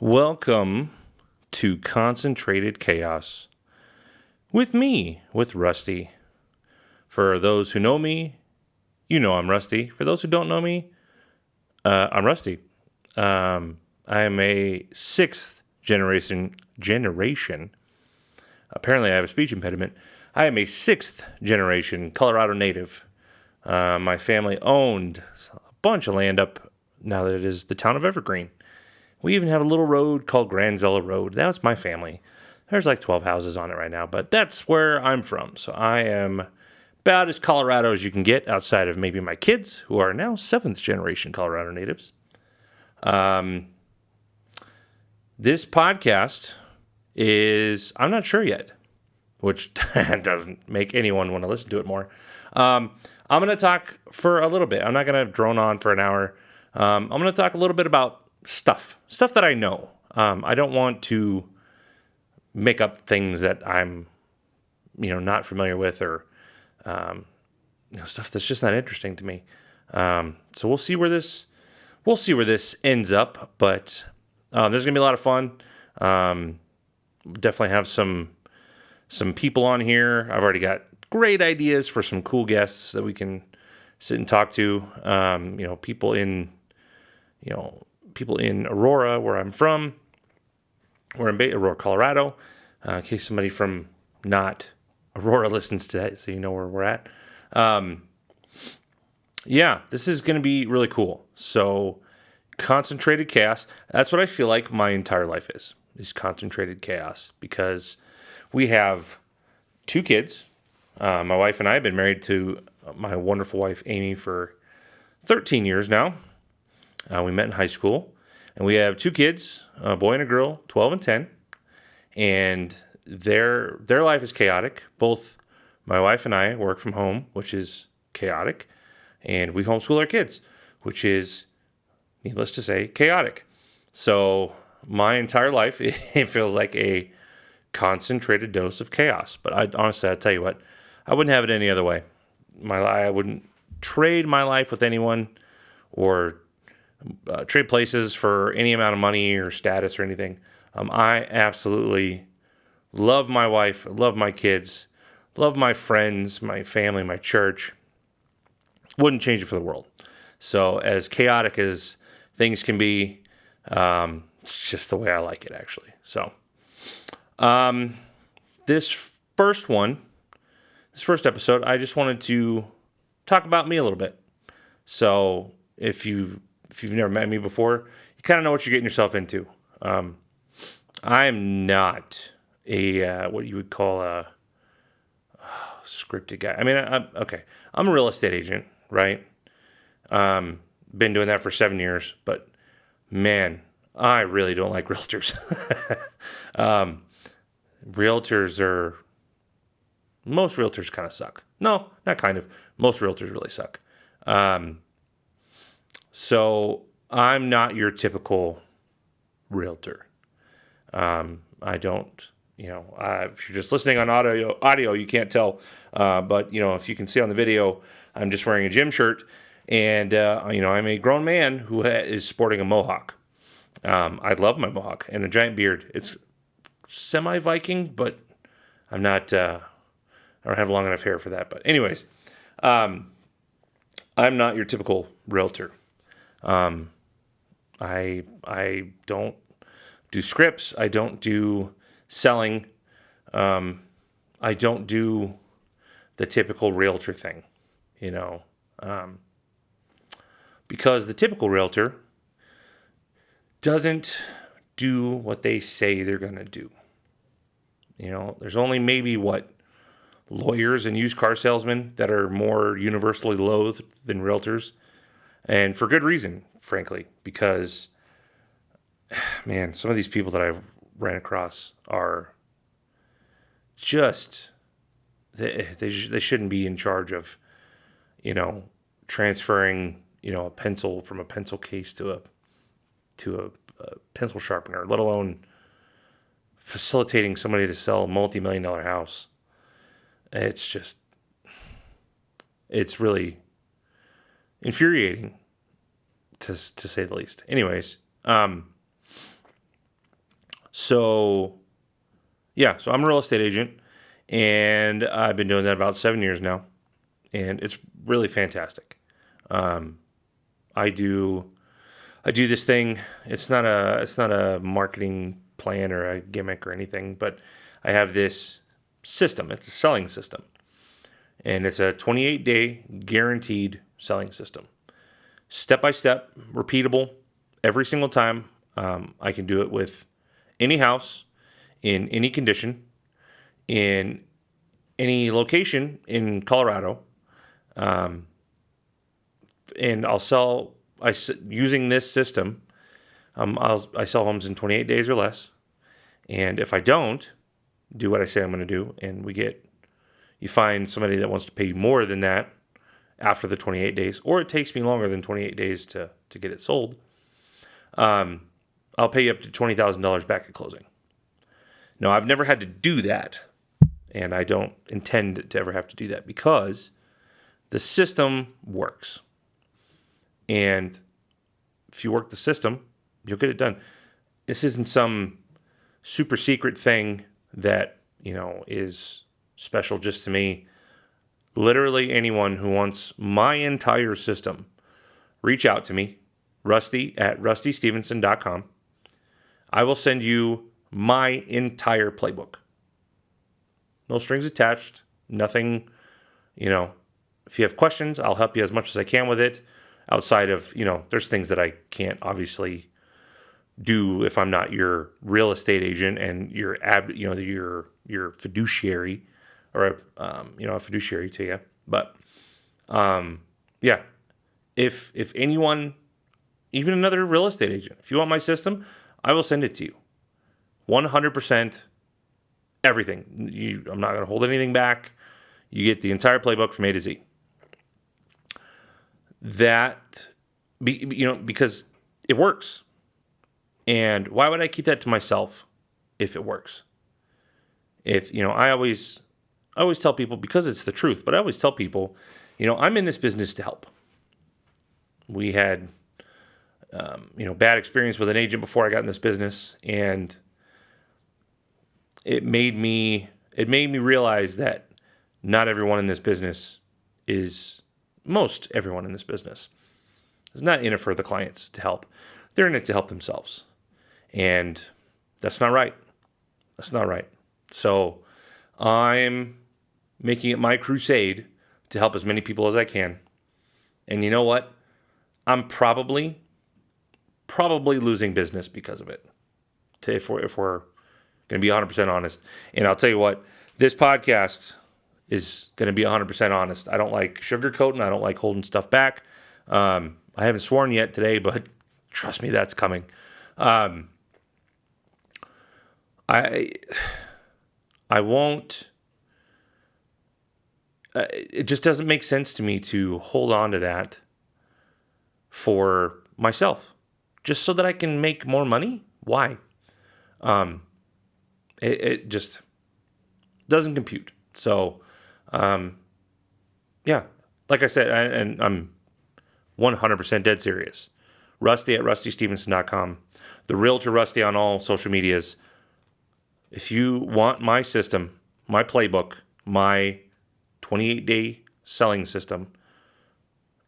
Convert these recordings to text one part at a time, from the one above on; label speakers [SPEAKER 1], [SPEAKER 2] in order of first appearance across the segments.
[SPEAKER 1] Welcome to Concentrated Chaos with me, with Rusty. For those who know me, you know I'm Rusty. For those who don't know me, I'm Rusty. I am a sixth generation. Apparently, I have a speech impediment. I am a sixth generation Colorado native. My family owned a bunch of land up now that it is the town of Evergreen. We even have a little road called Granzella Road. That was my family. There's like 12 houses on it right now, but that's where I'm from. So I am about as Colorado as you can get outside of maybe my kids, who are now seventh generation Colorado natives. This podcast is, I'm not sure yet, which doesn't make anyone want to listen to it more. I'm going to talk for a little bit. I'm not going to drone on for an hour. I'm going to talk a little bit about stuff that I know. I don't want to make up things that I'm, not familiar with, or stuff that's just not interesting to me. So we'll see where this ends up. But there's gonna be a lot of fun. Definitely have some people on here. I've already got great ideas for some cool guests that we can sit and talk to. People in Aurora, where I'm from. We're in Aurora, Colorado. In case somebody from not Aurora listens to that, so you know where we're at. This is going to be really cool. So, concentrated chaos. That's what I feel like my entire life is concentrated chaos. Because we have two kids. My wife and I have been married to my wonderful wife, Amy, for 13 years now. We met in high school, and we have two kids, a boy and a girl, 12 and 10, and their life is chaotic. Both my wife and I work from home, which is chaotic, and we homeschool our kids, which is, needless to say, chaotic. So my entire life, it feels like a concentrated dose of chaos. But I'll tell you what, I wouldn't have it any other way. I wouldn't trade my life with anyone, or trade places for any amount of money or status or anything. I absolutely love my wife, love my kids, love my friends, my family, my church. Wouldn't change it for the world. So as chaotic as things can be, it's just the way I like it, actually. So this first episode, I just wanted to talk about me a little bit. So if you've never met me before, you kind of know what you're getting yourself into. I am not what you would call a scripted guy. I mean, I'm a real estate agent, right? Been doing that for 7 years, but man, I really don't like realtors. Most realtors kind of suck. No, not kind of. Most realtors really suck. So I'm not your typical realtor. I don't, if you're just listening on audio, you can't tell. But if you can see on the video, I'm just wearing a gym shirt, and I'm a grown man who is sporting a mohawk. I love my mohawk and a giant beard. It's semi-Viking, but I'm not. I don't have long enough hair for that. But anyways, I'm not your typical realtor. I don't do scripts. I don't do selling. I don't do the typical realtor thing, because the typical realtor doesn't do what they say they're going to do. There's only maybe lawyers and used car salesmen that are more universally loathed than realtors. And for good reason, frankly, because, man, some of these people that I've ran across are just, they shed be in charge of, transferring, a pencil from a pencil case to a pencil sharpener, let alone facilitating somebody to sell a multi-million-dollar house. It's really infuriating, to say the least. Anyways, So, yeah, so I'm a real estate agent, and I've been doing that about 7 years now, and it's really fantastic. I do this thing. It's not a marketing plan or a gimmick or anything, but I have this system. It's a selling system, and it's a 28-day guaranteed selling system. Step by step, repeatable, every single time. I can do it with any house, in any condition, in any location in Colorado, and I'll sell. Using this system, I sell homes in 28 days or less. And if I don't do what I say I'm going to do, and you find somebody that wants to pay you more than that after the 28 days, or it takes me longer than 28 days to get it sold, I'll pay you up to $20,000 back at closing. Now, I've never had to do that, and I don't intend to ever have to do that because the system works. And if you work the system, you'll get it done. This isn't some super secret thing that, is special just to me. Literally anyone who wants my entire system, reach out to me, Rusty at rustystevenson.com. I will send you my entire playbook. No strings attached, nothing, if you have questions, I'll help you as much as I can with it. Outside of, there's things that I can't obviously do if I'm not your real estate agent and your fiduciary or a fiduciary to you. But yeah, if anyone, even another real estate agent, if you want my system, I will send it to you. 100% everything. I'm not going to hold anything back. You get the entire playbook from A to Z. Because it works. And why would I keep that to myself if it works? I always tell people, because it's the truth, but I always tell people, I'm in this business to help. We had, bad experience with an agent before I got in this business, and it made me realize that not everyone in this business most everyone in this business is not in it for the clients to help. They're in it to help themselves. And that's not right. That's not right. So I'm making it my crusade to help as many people as I can. And you know what? I'm probably losing business because of it. If we're going to be 100% honest. And I'll tell you what, this podcast is going to be 100% honest. I don't like sugarcoating. I don't like holding stuff back. I haven't sworn yet today, but trust me, that's coming. I won't. It just doesn't make sense to me to hold on to that for myself, just so that I can make more money. Why? It just doesn't compute. So, yeah, like I said, and I'm 100% dead serious. Rusty at rustystevenson.com. The Realtor Rusty on all social medias. If you want my system, my playbook, my 28-day selling system,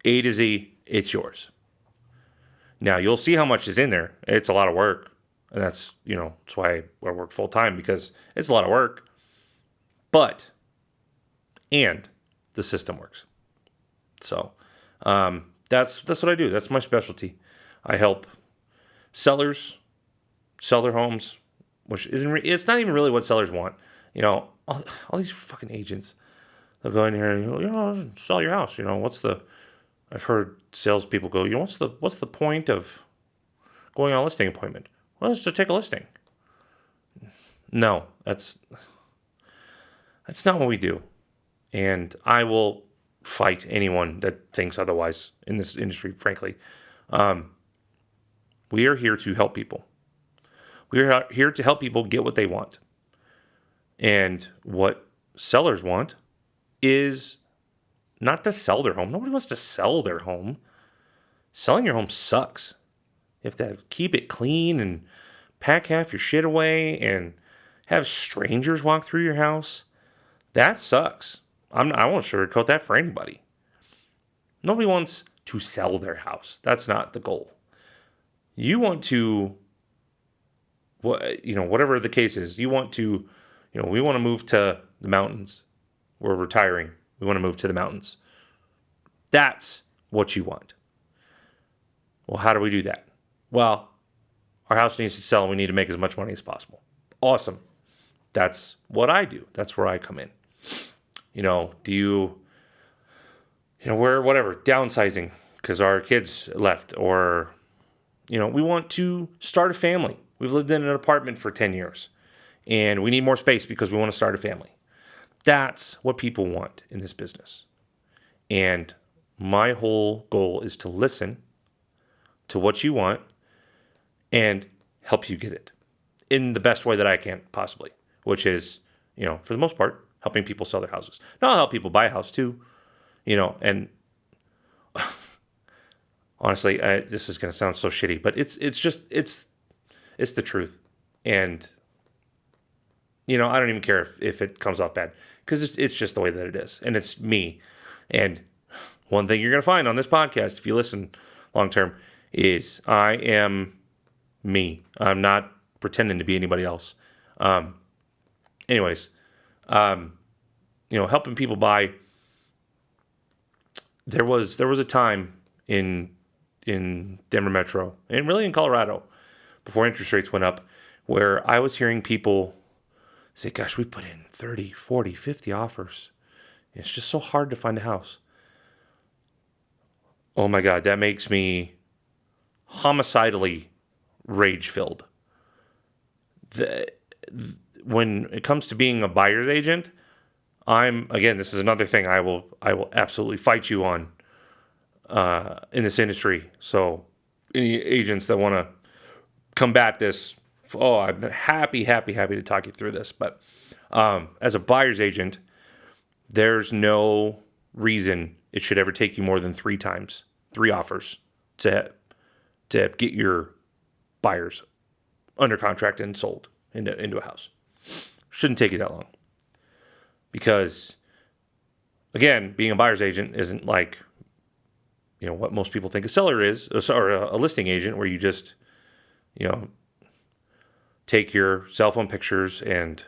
[SPEAKER 1] A to Z, it's yours. Now, you'll see how much is in there. It's a lot of work. And that's why I work full time, because it's a lot of work. And the system works. So that's what I do. That's my specialty. I help sellers sell their homes, which it's not even really what sellers want. All these fucking agents, they'll go in here and sell your house. I've heard salespeople go, what's the point of going on a listing appointment? Well, it's to take a listing. No, that's not what we do. And I will fight anyone that thinks otherwise in this industry, frankly. We are here to help people. We are here to help people get what they want. And what sellers want is not to sell their home. Nobody wants to sell their home. Selling your home sucks. You have to keep it clean and pack half your shit away and have strangers walk through your house, that sucks. I won't sugarcoat that for anybody. Nobody wants to sell their house. That's not the goal. You want to, whatever the case is, we want to move to the mountains. We're retiring. We want to move to the mountains. That's what you want. Well, how do we do that? Well, our house needs to sell and we need to make as much money as possible. Awesome. That's what I do. That's where I come in. We're downsizing because our kids left, or, we want to start a family. We've lived in an apartment for 10 years and we need more space because we want to start a family. That's what people want in this business. And my whole goal is to listen to what you want and help you get it in the best way that I can possibly, which is, for the most part, helping people sell their houses. Now I'll help people buy a house too, and honestly, this is going to sound so shitty, but it's the truth. And, I don't even care if it comes off bad, because it's just the way that it is. And it's me. And one thing you're going to find on this podcast, if you listen long term, is I am me. I'm not pretending to be anybody else. Helping people buy. There was a time in Denver Metro, and really in Colorado, before interest rates went up, where I was hearing people say, gosh, we put in 30, 40, 50 offers. It's just so hard to find a house. Oh my God, that makes me homicidally rage-filled. When it comes to being a buyer's agent, this is another thing I will absolutely fight you on in this industry. So any agents that want to combat this, I'm happy to talk you through this. But as a buyer's agent, there's no reason it should ever take you more than 3 offers to get your buyers under contract and sold into a house. Shouldn't take you that long. Because, again, being a buyer's agent isn't like, what most people think a seller is, or a listing agent, where you just, take your cell phone pictures and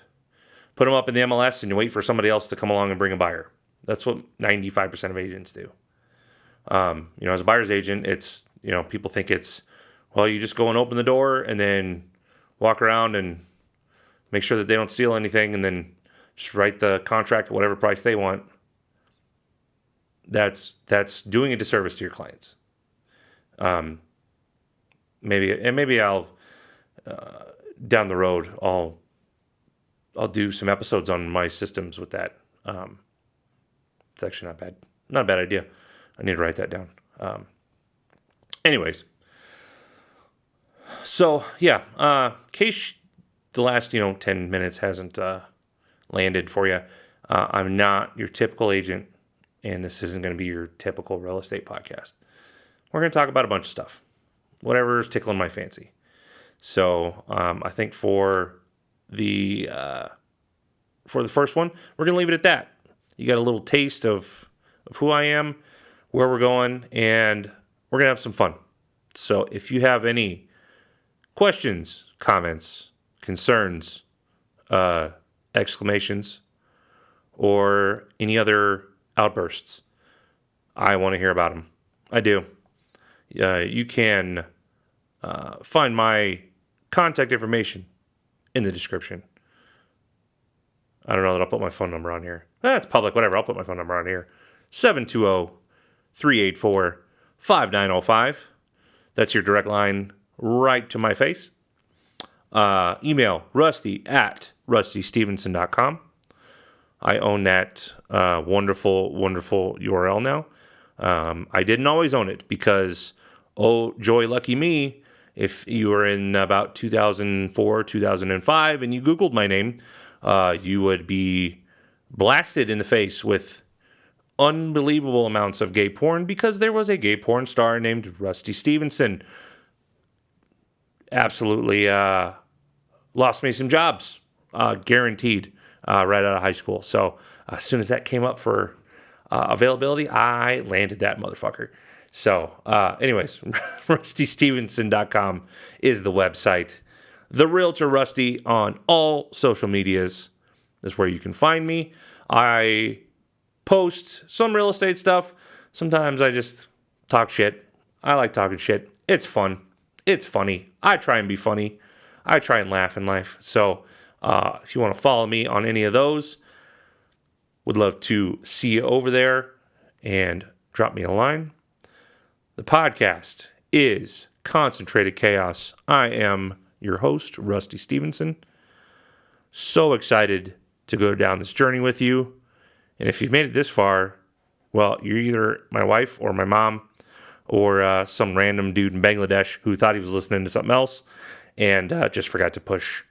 [SPEAKER 1] put them up in the MLS and you wait for somebody else to come along and bring a buyer. That's what 95% of agents do. As a buyer's agent, it's, people think it's, you just go and open the door and then walk around and make sure that they don't steal anything and then just write the contract at whatever price they want. That's doing a disservice to your clients. Maybe I'll down the road I'll do some episodes on my systems with that. It's actually not a bad idea. I need to write that down. Anyways, so yeah, in case the last 10 minutes hasn't landed for you, I'm not your typical agent, and this isn't going to be your typical real estate podcast. We're going to talk about a bunch of stuff, whatever's tickling my fancy. So I think for the first one, we're going to leave it at that. You got a little taste of who I am, where we're going, and we're going to have some fun. So if you have any questions, comments, concerns, exclamations, or any other outbursts, I want to hear about them. I do. You can find my contact information in the description. I don't know that I'll put my phone number on here. It's public, whatever. I'll put my phone number on here. 720-384-5905. That's your direct line right to my face. Email rusty@rustystevenson.com. I own that wonderful, wonderful URL now. I didn't always own it because, joy lucky me, if you were in about 2004, 2005, and you Googled my name, you would be blasted in the face with unbelievable amounts of gay porn because there was a gay porn star named Rusty Stevenson. Absolutely lost me some jobs, guaranteed, right out of high school. So as soon as that came up for availability, I landed that motherfucker. So anyways, rustystevenson.com is the website. The Realtor Rusty on all social medias is where you can find me. I post some real estate stuff. Sometimes I just talk shit. I like talking shit. It's fun. It's funny. I try and be funny. I try and laugh in life. So if you want to follow me on any of those, would love to see you over there and drop me a line. The podcast is Concentrated Chaos. I am your host, Rusty Stevenson. So excited to go down this journey with you. And if you've made it this far, well, you're either my wife or my mom or some random dude in Bangladesh who thought he was listening to something else and just forgot to push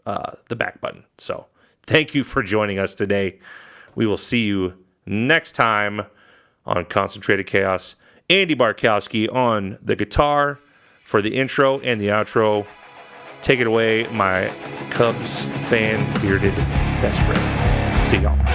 [SPEAKER 1] the back button. So thank you for joining us today. We will see you next time on Concentrated Chaos. Andy Barkowski on the guitar for the intro and the outro. Take it away, my Cubs fan bearded best friend. See y'all.